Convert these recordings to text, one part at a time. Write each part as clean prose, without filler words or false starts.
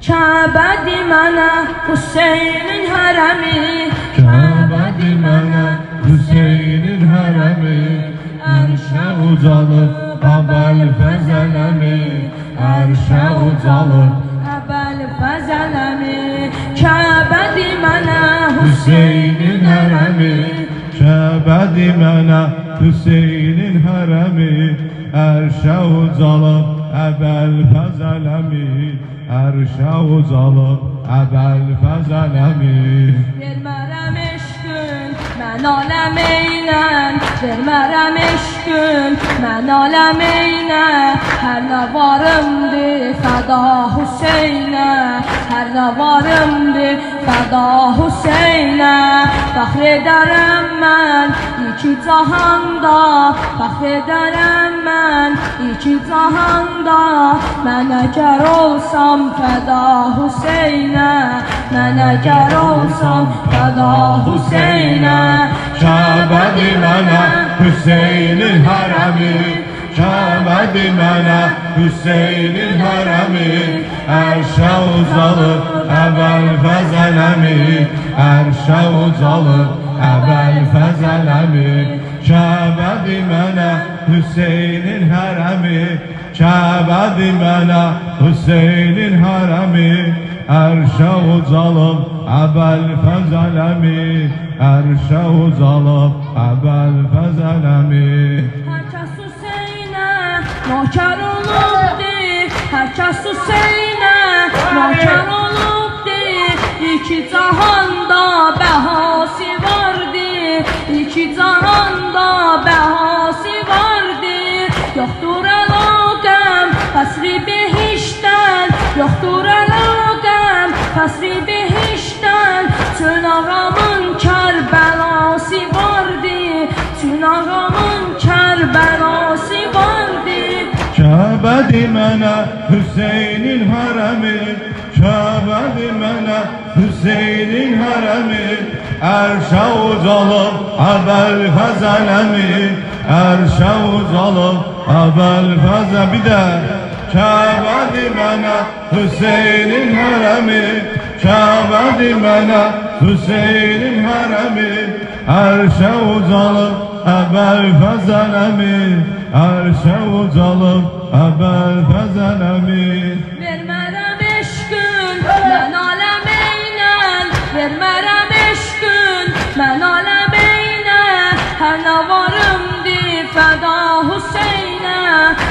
Kəbədir mənə Hüseynin hərəmi, Kəbədir mənə Hüseynin hərəmi, ərşə ucalıb Əbəl Fəzələmi, ərşə ucalıb Əbəl Fəzələmi. Kəbədir mənə Hüseynin hərəmi, Kəbədir mənə Hüseynin hərəmi, ərşə ucalıb Əbəl Fəzələmi, ərşə ucalıb Əbəl Fəzələmi. Vermərəm eşqün, mən aləm eynən, vermərəm eşqün, mən aləm eynən. Hər nə varımdır fəda Hüseynə, hər nə varımdır fəda Hüseynə. Fəxr edərəm mən iki cahanda, fəxr edərəm mən iki cahanda. Mən əgər olsam fəda Hüseynə, mən əgər olsam fəda Hüseynə. Kəbədir mənə Hüseynin hərəmi, Kəbədir mənə Hüseynin hərəmi, ərşə ucalıb Əbəl Fəzələmi, ərşə ucalıb Əbəl Fəzələmi. Kəbədir mənə Hüseynin hərəmi, Kəbədir mənə Hüseynin hərəmi, ərşə ucalıb Əbəl Fəzələmi, ərşə ucalıb Əbəl Fəzələmi. Hər kəs Hüseynə nökər olubdur, hər kəs Hüseynə nökər olubdur. İki cahanda bəhası vardır, iki cahanda bəhası vardır. Yoxdur əlaqəm qəsri behiştdən, yoxdur əlaqəm qəsri behiştdən. Çün ağamın Kərbəlası vardır, çün ağamın Kərbəlası vardır. Kəbədir mənə Hüseynin hərəmi, Kəbədir mənə Hüseynin hərəmi, ərşə ucalıb Əbəl Fəzələmi, ərşə ucalıb Əbəl Fəzələmi. Bir də Kəbədir mənə Hüseynin hərəmi, Kəbədir mənə Hüseynin hərəmi, ərşə ucalıb Əbəl Fəzələmi, ərşə ucalıb Əbəl Fəzələmi. Vermərəm eşqün, mən aləm eynən, vermərəm eşqün, mən aləm eynən. Hər nə varımdır fəda Hüseynə,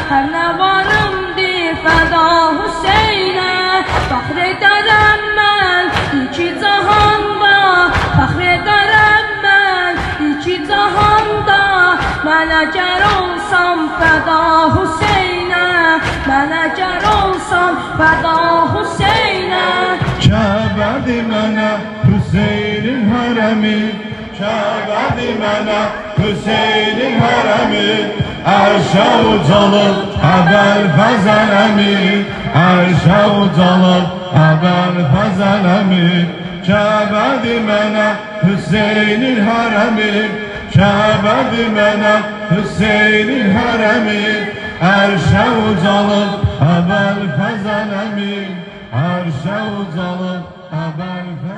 hər nə varımdır fəda Hüseynə. Fəxr edərəm mən iki cahanda, fəxr edərəm mən iki cahanda. Mən əgər olsam fəda Hüseynə, mən əgər olsam fəda Hüseynə. Kəbədir mənə Hüseynin hərəmi, Kəbədir mənə Hüseynin hərəmi, ərşə ucalıb Əbəl Fəzələmi, ərşə ucalıb Əbəl Fəzələmi. Kəbədir mənə Hüseynin hərəmi, Kəbədir mənə Hüseynin hərəmi, ərşə ucalıb Əbəl Fəzələmi, ərşə ucalıb Əbəl Fəzələmi.